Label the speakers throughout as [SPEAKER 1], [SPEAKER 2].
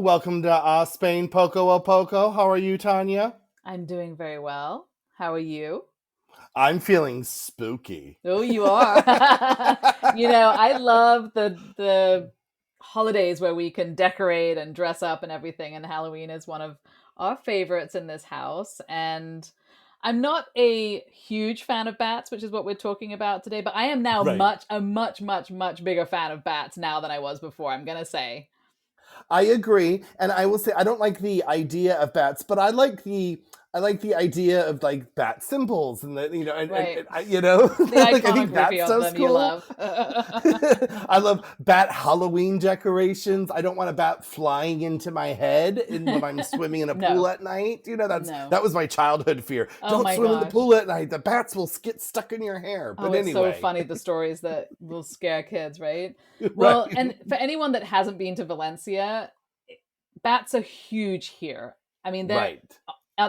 [SPEAKER 1] Welcome to Spain, Poco a Poco. How are you, Tanya?
[SPEAKER 2] I'm doing very well. How are you?
[SPEAKER 1] I'm feeling spooky.
[SPEAKER 2] Oh, you are. I love the holidays where we can decorate and dress up and everything, and Halloween is one of our favorites in this house. And I'm not a huge fan of bats, which is what we're talking about today, but I am now
[SPEAKER 1] Right.
[SPEAKER 2] much bigger fan of bats now than I was before, I'm gonna say.
[SPEAKER 1] I agree, and I will say I don't like the idea of bats, but I like the idea of like bat symbols and the
[SPEAKER 2] Right.
[SPEAKER 1] and
[SPEAKER 2] The
[SPEAKER 1] like I think
[SPEAKER 2] iconography
[SPEAKER 1] that's
[SPEAKER 2] of
[SPEAKER 1] so
[SPEAKER 2] them you
[SPEAKER 1] cool.
[SPEAKER 2] love.
[SPEAKER 1] I love bat Halloween decorations. I don't want a bat flying into my head when I'm swimming in a pool
[SPEAKER 2] No,
[SPEAKER 1] at night.
[SPEAKER 2] no.
[SPEAKER 1] That was my childhood fear.
[SPEAKER 2] Oh
[SPEAKER 1] Don't
[SPEAKER 2] my
[SPEAKER 1] swim in the
[SPEAKER 2] gosh.
[SPEAKER 1] pool at night. The bats will get stuck in your hair.
[SPEAKER 2] Oh,
[SPEAKER 1] But
[SPEAKER 2] it's so
[SPEAKER 1] anyway,
[SPEAKER 2] funny the stories that will scare kids, right? Well,
[SPEAKER 1] right,
[SPEAKER 2] and for anyone that hasn't been to Valencia, bats are huge here. I mean,
[SPEAKER 1] right.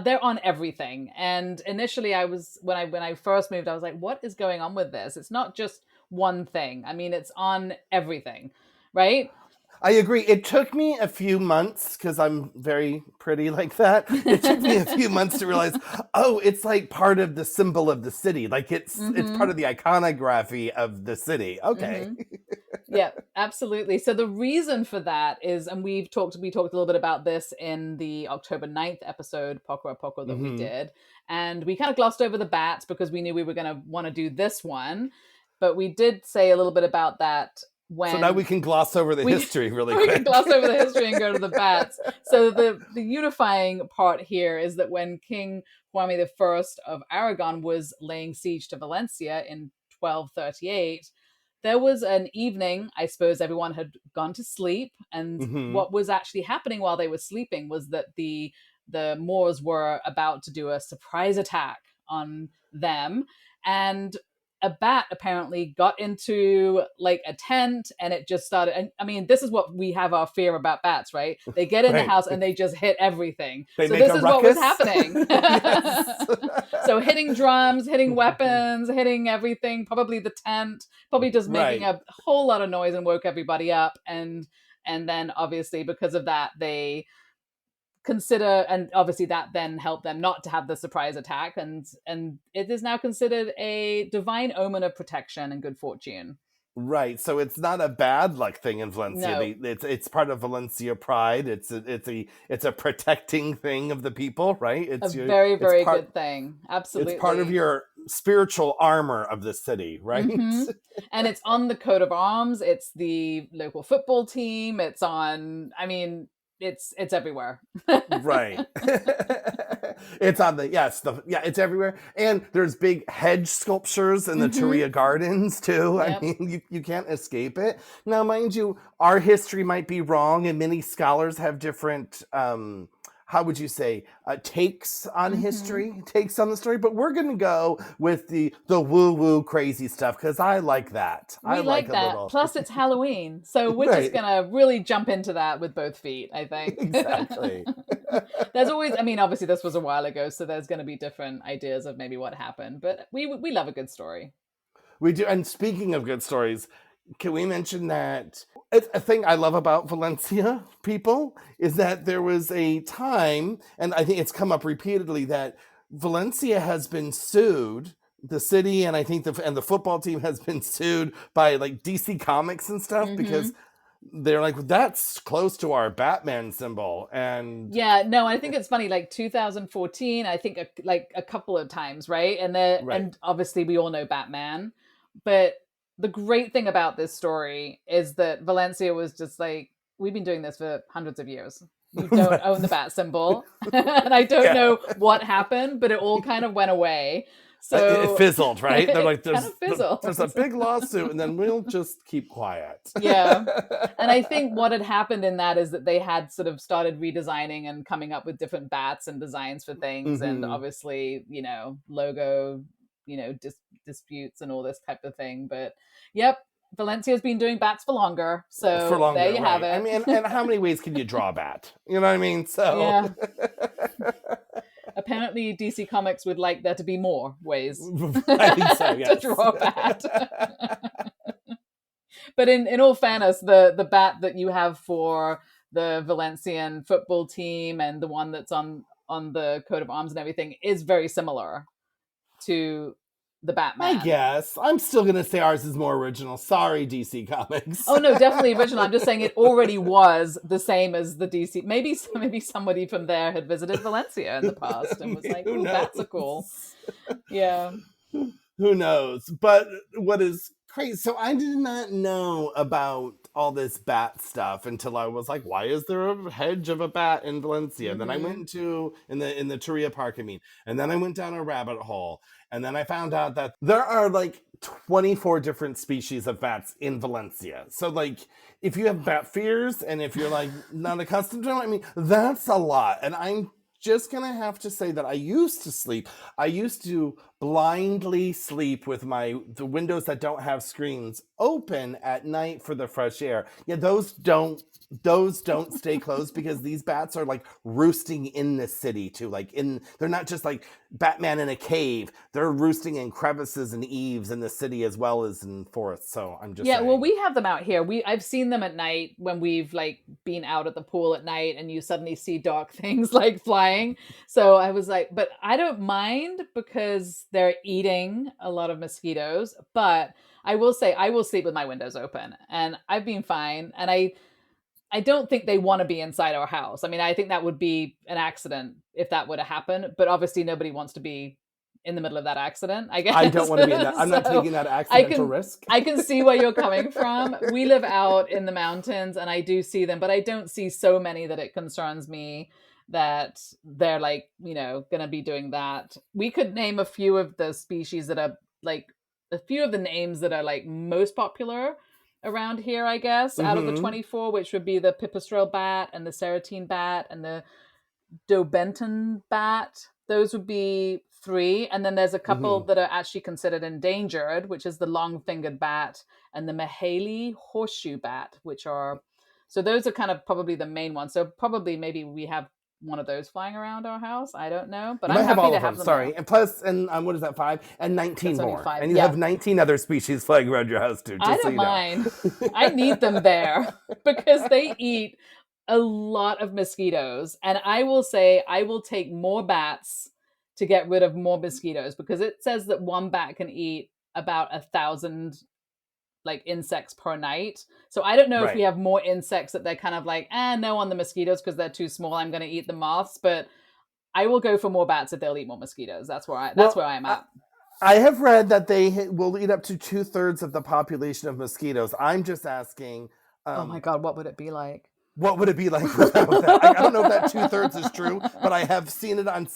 [SPEAKER 2] they're on everything. And initially, I was when I first moved, I was like, "What is going on with this? It's not just one thing. I mean, it's on everything, right?"
[SPEAKER 1] I agree. It took me a few months because I'm very pretty like that. It took me a few months to realize, oh, it's like part of the symbol of the city. Like it's
[SPEAKER 2] Mm-hmm.
[SPEAKER 1] part of the iconography of the city. Okay.
[SPEAKER 2] Mm-hmm. Yeah, absolutely. So the reason for that is, and we talked a little bit about this in the October 9th episode, Poco a Poco, that we
[SPEAKER 1] Hmm.
[SPEAKER 2] did. And we kind of glossed over the bats because we knew we were going to want to do this one. But we did say a little bit about that
[SPEAKER 1] So now we
[SPEAKER 2] when
[SPEAKER 1] can gloss over the
[SPEAKER 2] we
[SPEAKER 1] history really
[SPEAKER 2] we can
[SPEAKER 1] quick.
[SPEAKER 2] gloss over the history and go to the bats. So the unifying part here is that when King Jaume I of Aragon was laying siege to Valencia in 1238, there was an evening, I suppose everyone had gone to sleep, and
[SPEAKER 1] Hmm.
[SPEAKER 2] what was actually happening while they were sleeping was that the Moors were about to do a surprise attack on them, and a bat apparently got into like a tent and it just started. And I mean, this is what we have our fear about bats, right? They get in the
[SPEAKER 1] Right.
[SPEAKER 2] house and they just hit everything.
[SPEAKER 1] They
[SPEAKER 2] So
[SPEAKER 1] make
[SPEAKER 2] this
[SPEAKER 1] a
[SPEAKER 2] is what was
[SPEAKER 1] ruckus.
[SPEAKER 2] happening.
[SPEAKER 1] Yes.
[SPEAKER 2] So hitting drums, hitting weapons, hitting everything, probably the tent, probably just making
[SPEAKER 1] Right.
[SPEAKER 2] a whole lot of noise and woke everybody up. And then obviously because of that, they consider, and obviously that then helped them not to have the surprise attack, and it is now considered a divine omen of protection and good fortune.
[SPEAKER 1] Right. So it's not a bad luck thing in Valencia.
[SPEAKER 2] No,
[SPEAKER 1] It's part of Valencia pride. It's a protecting thing of the people, right?
[SPEAKER 2] a very
[SPEAKER 1] It's
[SPEAKER 2] very
[SPEAKER 1] part
[SPEAKER 2] good thing,
[SPEAKER 1] it's part of
[SPEAKER 2] absolutely.
[SPEAKER 1] your spiritual armor of the city, right?
[SPEAKER 2] Hmm. And it's on the coat of arms, it's the local football team, it's on, I mean, it's everywhere.
[SPEAKER 1] Right. It's on the yes, yeah, it's everywhere. And there's big hedge sculptures in the
[SPEAKER 2] Hmm.
[SPEAKER 1] Turia Gardens too. I
[SPEAKER 2] Yep.
[SPEAKER 1] mean, you can't escape it. Now, mind you, our history might be wrong, and many scholars have different how would you say takes on
[SPEAKER 2] Hmm.
[SPEAKER 1] history, takes on the story, but we're gonna go with the woo-woo crazy stuff because I like that. I
[SPEAKER 2] We
[SPEAKER 1] like
[SPEAKER 2] like
[SPEAKER 1] a
[SPEAKER 2] that.
[SPEAKER 1] little
[SPEAKER 2] Plus, it's Halloween. So we're just
[SPEAKER 1] right.
[SPEAKER 2] going to really jump into that with both feet, I think.
[SPEAKER 1] Exactly.
[SPEAKER 2] There's always, I mean, obviously, this was a while ago, so there's going to be different ideas of maybe what happened, but we love a good story.
[SPEAKER 1] We do. And speaking of good stories, can we mention that it's a thing I love about Valencia people is that there was a time, and I think it's come up repeatedly, that Valencia has been sued. The city and I think the football team has been sued by like DC Comics and stuff because
[SPEAKER 2] Hmm.
[SPEAKER 1] they're like that's close to our Batman symbol and
[SPEAKER 2] Yeah, no, I think it's funny. Like 2014, I think like a couple of times, right?
[SPEAKER 1] right.
[SPEAKER 2] And obviously we all know Batman, but the great thing about this story is that Valencia was just like, we've been doing this for hundreds of years. You don't
[SPEAKER 1] Right.
[SPEAKER 2] own the bat symbol, and I don't
[SPEAKER 1] Yeah.
[SPEAKER 2] know what happened, but it all kind of went away.
[SPEAKER 1] It
[SPEAKER 2] So
[SPEAKER 1] fizzled, right? They're
[SPEAKER 2] it
[SPEAKER 1] like,
[SPEAKER 2] kind of
[SPEAKER 1] there's a
[SPEAKER 2] fizzles.
[SPEAKER 1] big lawsuit, and then we'll just keep quiet.
[SPEAKER 2] Yeah. And I think what had happened in that is that they had sort of started redesigning and coming up with different bats and designs for things. And
[SPEAKER 1] Hmm.
[SPEAKER 2] obviously, logo, disputes and all this type of thing. But yep, Valencia's been doing bats for longer.
[SPEAKER 1] For
[SPEAKER 2] So there
[SPEAKER 1] longer,
[SPEAKER 2] you have
[SPEAKER 1] right? I
[SPEAKER 2] it.
[SPEAKER 1] mean, and how many ways can you draw a bat? You know what I mean? So,
[SPEAKER 2] Yeah. Apparently, DC Comics would like there to be more ways
[SPEAKER 1] I think so.
[SPEAKER 2] to
[SPEAKER 1] Yes.
[SPEAKER 2] draw a bat. But in all fairness, the bat that you have for the Valencian football team and the one that's on the coat of arms and everything is very similar to the
[SPEAKER 1] I
[SPEAKER 2] Batman.
[SPEAKER 1] guess. I'm still going to say ours is more original. Sorry, DC Comics.
[SPEAKER 2] Oh no, definitely original. I'm just saying it already was the same as the DC. Maybe somebody from there had visited Valencia in the past and was like,
[SPEAKER 1] Who
[SPEAKER 2] "Ooh, bats are cool."
[SPEAKER 1] knows?
[SPEAKER 2] Yeah.
[SPEAKER 1] Who knows? But what is crazy? So I did not know about all this bat stuff until I was like, why is there a hedge of a bat in Valencia? Then I
[SPEAKER 2] Mm-hmm.
[SPEAKER 1] went to in the Turia Park, I mean, and then I went down a rabbit hole, and then I found out that there are like 24 different species of bats in Valencia. So like if you have bat fears and if you're like not accustomed to them, I mean, that's a lot. And I'm just gonna have to say that I used to blindly sleep with the windows that don't have screens open at night for the fresh air. Yeah, those don't stay closed because these bats are like roosting in the city too. They're not just like Batman in a cave. They're roosting in crevices and eaves in the city as well as in forests. So I'm just
[SPEAKER 2] Yeah, well,
[SPEAKER 1] saying.
[SPEAKER 2] we have them out here. I've seen them at night when we've like been out at the pool at night, and you suddenly see dark things like flying. So I was like, but I don't mind because they're eating a lot of mosquitoes. But I will say, I will sleep with my windows open, and I've been fine. And I don't think they want to be inside our house. I mean, I think that would be an accident if that were to happen. But obviously, nobody wants to be in the middle of that accident, I
[SPEAKER 1] I
[SPEAKER 2] guess.
[SPEAKER 1] don't want to be in that. I'm not
[SPEAKER 2] So
[SPEAKER 1] taking that
[SPEAKER 2] I
[SPEAKER 1] accidental
[SPEAKER 2] can
[SPEAKER 1] risk.
[SPEAKER 2] I can see where you're coming from. We live out in the mountains and I do see them, but I don't see so many that it concerns me that they're like, going to be doing that. We could name a few of the species that are like a few of the names that are like most popular around here, I guess, out of the
[SPEAKER 1] Mm-hmm.
[SPEAKER 2] 24, which would be the pipistrelle bat and the serotine bat and the Dobenton bat. Those would be three. And then there's a couple
[SPEAKER 1] Mm-hmm.
[SPEAKER 2] that are actually considered endangered, which is the long fingered bat and the Mahaley horseshoe bat, which are, so those are kind of probably the main ones. So probably maybe we have one of those flying around our house. I don't know, but
[SPEAKER 1] You
[SPEAKER 2] I'm
[SPEAKER 1] might have
[SPEAKER 2] happy
[SPEAKER 1] all
[SPEAKER 2] to
[SPEAKER 1] of
[SPEAKER 2] have
[SPEAKER 1] them,
[SPEAKER 2] them there.
[SPEAKER 1] sorry. And plus, and what is that, 5? And 19
[SPEAKER 2] That's only
[SPEAKER 1] more.
[SPEAKER 2] five.
[SPEAKER 1] And you
[SPEAKER 2] Yeah.
[SPEAKER 1] have 19 other species flying around your house too,
[SPEAKER 2] I
[SPEAKER 1] just so
[SPEAKER 2] don't
[SPEAKER 1] you know.
[SPEAKER 2] mind. I need them there because they eat a lot of mosquitoes. And I will say, I will take more bats to get rid of more mosquitoes because it says that one bat can eat about 1,000 like insects per night. So I don't know if we
[SPEAKER 1] Right.
[SPEAKER 2] have more insects that they're kind of like, no on the mosquitoes because they're too small. I'm going to eat the moths, but I will go for more bats if they'll eat more mosquitoes. That's
[SPEAKER 1] Well,
[SPEAKER 2] where I'm at.
[SPEAKER 1] I have read that they will eat up to 2/3 of the population of mosquitoes. I'm just asking,
[SPEAKER 2] Oh my
[SPEAKER 1] um,
[SPEAKER 2] god, what would it be like?
[SPEAKER 1] what would it be like without that? I don't know if that 2/3 is true, but I have seen it on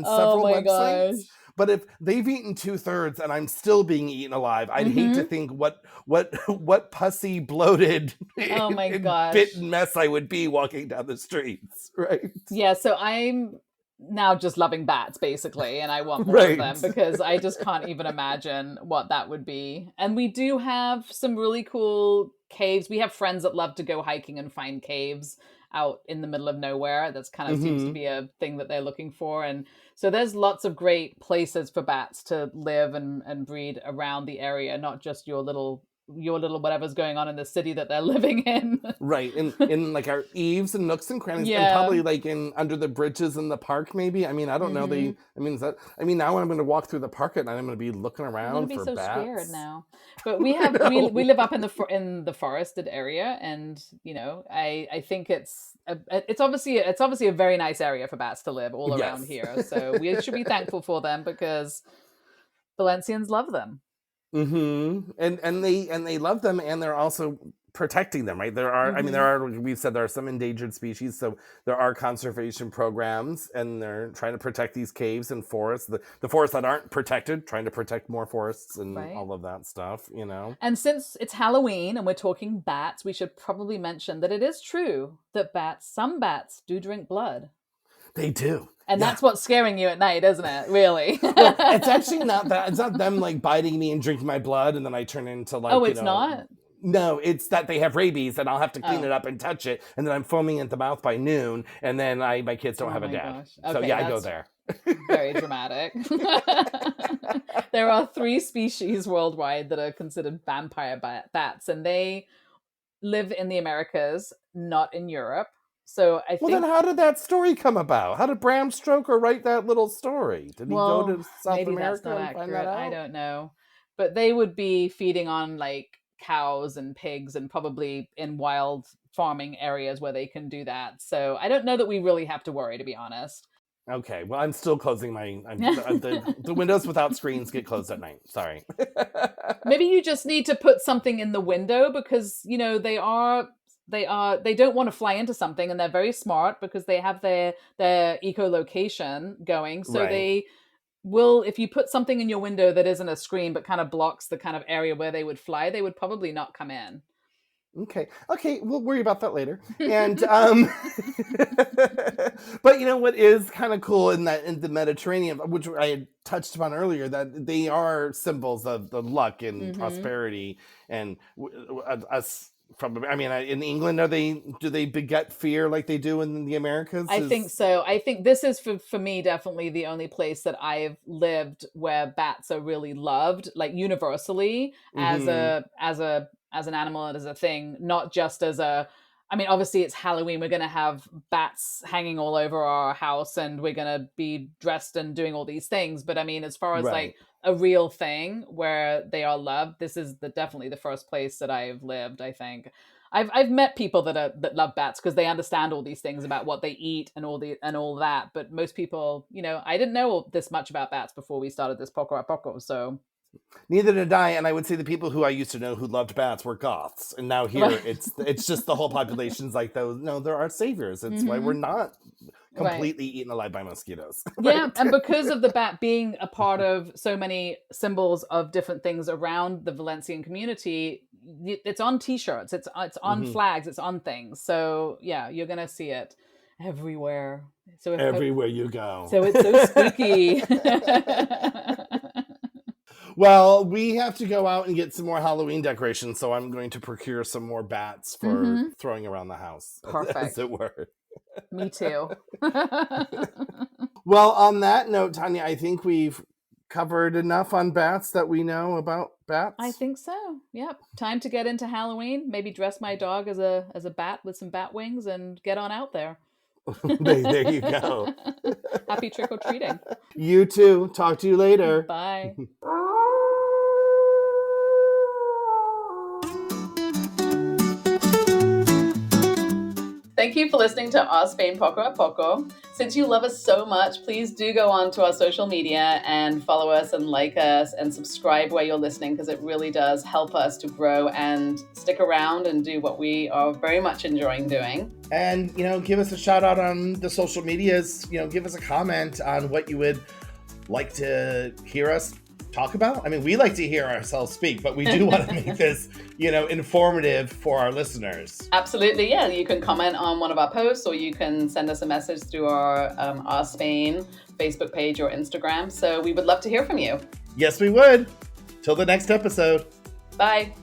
[SPEAKER 2] Oh
[SPEAKER 1] several
[SPEAKER 2] my
[SPEAKER 1] websites.
[SPEAKER 2] gosh.
[SPEAKER 1] But if they've eaten 2/3 and I'm still being eaten alive, I'd hate to
[SPEAKER 2] Mhm.
[SPEAKER 1] think what pussy, bloated,
[SPEAKER 2] Oh my
[SPEAKER 1] and
[SPEAKER 2] gosh.
[SPEAKER 1] bitten mess I would be walking down the streets. Right.
[SPEAKER 2] Yeah, so I'm now just loving bats basically, and I want more of
[SPEAKER 1] Right.
[SPEAKER 2] them because I just can't even imagine what that would be. And we do have some really cool caves. We have friends that love to go hiking and find caves out in the middle of nowhere. That's kind of seems to
[SPEAKER 1] Hmm.
[SPEAKER 2] be a thing that they're looking for. And so there's lots of great places for bats to live and breed around the area, not just your little whatever's going on in the city that they're living in.
[SPEAKER 1] Right. In like our eaves and nooks and crannies, and
[SPEAKER 2] Yeah.
[SPEAKER 1] probably like in under the bridges in the park, maybe. I mean, I don't know.
[SPEAKER 2] Mhm.
[SPEAKER 1] I mean, now when I'm going to walk through the park at night, I'm going to be looking
[SPEAKER 2] I'm gonna
[SPEAKER 1] around
[SPEAKER 2] be
[SPEAKER 1] for
[SPEAKER 2] so scared
[SPEAKER 1] bats.
[SPEAKER 2] now. But we
[SPEAKER 1] I
[SPEAKER 2] have we
[SPEAKER 1] know.
[SPEAKER 2] live up in the forested area, and I think it's obviously a very nice area for bats to live all around
[SPEAKER 1] Yes.
[SPEAKER 2] here. So we should be thankful for them because Valencians love them.
[SPEAKER 1] And they love them, and they're also protecting them, right? There
[SPEAKER 2] Hmm.
[SPEAKER 1] are, we've said there are some endangered species, so there are conservation programs, and they're trying to protect these caves and forests, the forests that aren't protected, trying to protect more forests and
[SPEAKER 2] Right.
[SPEAKER 1] all of that stuff.
[SPEAKER 2] And since it's Halloween and we're talking bats, we should probably mention that it is true that some bats do drink blood.
[SPEAKER 1] They do.
[SPEAKER 2] And
[SPEAKER 1] Yeah.
[SPEAKER 2] that's what's scaring you at night, isn't it? Really?
[SPEAKER 1] Well, it's actually not that. It's not them like biting me and drinking my blood, and then I turn into
[SPEAKER 2] Oh,
[SPEAKER 1] like
[SPEAKER 2] it's not?
[SPEAKER 1] No, it's that they have rabies, and I'll have to clean
[SPEAKER 2] Oh.
[SPEAKER 1] it up and touch it, and then I'm foaming at the mouth by noon, and then my kids don't
[SPEAKER 2] Oh
[SPEAKER 1] have a
[SPEAKER 2] my
[SPEAKER 1] dad.
[SPEAKER 2] gosh.
[SPEAKER 1] So
[SPEAKER 2] Okay,
[SPEAKER 1] yeah, I go
[SPEAKER 2] that's
[SPEAKER 1] there.
[SPEAKER 2] very dramatic. There are three species worldwide that are considered vampire bats, and they live in the Americas, not in Europe. So I
[SPEAKER 1] Well,
[SPEAKER 2] think,
[SPEAKER 1] then how did that story come about? How did Bram Stoker write that little story? Did he go
[SPEAKER 2] well,
[SPEAKER 1] to South
[SPEAKER 2] maybe that's
[SPEAKER 1] America
[SPEAKER 2] not
[SPEAKER 1] and find that
[SPEAKER 2] accurate. I
[SPEAKER 1] out?
[SPEAKER 2] don't know. But they would be feeding on like cows and pigs and probably in wild farming areas where they can do that. So I don't know that we really have to worry, to be honest.
[SPEAKER 1] Okay, well, I'm still closing the windows without screens get closed at night. Sorry.
[SPEAKER 2] Maybe you just need to put something in the window because, they don't want to fly into something, and they're very smart because they have their echolocation going. So
[SPEAKER 1] Right.
[SPEAKER 2] they will, if you put something in your window that isn't a screen but kind of blocks the kind of area where they would fly, they would probably not come in.
[SPEAKER 1] Okay. Okay. We'll worry about that later. And but you know what is kind of cool in the Mediterranean, which I had touched upon earlier, that they are symbols of the luck and
[SPEAKER 2] Hmm.
[SPEAKER 1] prosperity, and us from. I mean, in England, do they beget fear like they do in the Americas?
[SPEAKER 2] I think so. I think this is for me definitely the only place that I've lived where bats are really loved, like universally
[SPEAKER 1] Mm-hmm.
[SPEAKER 2] as an animal and as a thing, not just as a. I mean, obviously it's Halloween. We're gonna have bats hanging all over our house, and we're gonna be dressed and doing all these things. But I mean, as far as like
[SPEAKER 1] Right.
[SPEAKER 2] a real thing where they are loved, this is definitely the first place that I've lived, I think. I've met people that love bats because they understand all these things about what they eat and all that. But most people, I didn't know this much about bats before we started this Poco a Poco. So
[SPEAKER 1] Neither did I, and I would say the people who I used to know who loved bats were goths, and now here it's just the whole population's like those. No, there are saviors. It's why we're
[SPEAKER 2] hmm
[SPEAKER 1] not
[SPEAKER 2] right.
[SPEAKER 1] completely eaten alive by mosquitoes,
[SPEAKER 2] Yeah,
[SPEAKER 1] right?
[SPEAKER 2] and because of the bat being a part of so many symbols of different things around the Valencian community, it's on T-shirts, it's on
[SPEAKER 1] Hmm.
[SPEAKER 2] flags, it's on things. So yeah, you're gonna see it everywhere. So if
[SPEAKER 1] Everywhere you go.
[SPEAKER 2] so, it's so spooky.
[SPEAKER 1] Well, we have to go out and get some more Halloween decorations, so I'm going to procure some more bats for
[SPEAKER 2] Hmm.
[SPEAKER 1] throwing around the house, as
[SPEAKER 2] Perfect.
[SPEAKER 1] it were.
[SPEAKER 2] Me too.
[SPEAKER 1] Well, on that note, Tanya, I think we've covered enough on bats that we know about
[SPEAKER 2] I
[SPEAKER 1] bats.
[SPEAKER 2] think so. Yep. Time to get into Halloween. Maybe dress my dog as a bat with some bat wings and get on out there.
[SPEAKER 1] There you go.
[SPEAKER 2] Happy trick or treating.
[SPEAKER 1] You too. Talk to you later.
[SPEAKER 2] Bye. Thank you for listening to Our Spain Poco a Poco. Since you love us so much, please do go on to our social media and follow us and like us and subscribe where you're listening, because it really does help us to grow and stick around and do what we are very much enjoying doing.
[SPEAKER 1] And, give us a shout out on the social medias. Give us a comment on what you would like to hear us talk about. I mean, we like to hear ourselves speak, but we do want to make this, informative for our listeners.
[SPEAKER 2] Absolutely, yeah. You can comment on one of our posts, or you can send us a message through our Spain Facebook page or Instagram. So we would love to hear from you.
[SPEAKER 1] Yes, we would. Till the next episode.
[SPEAKER 2] Bye.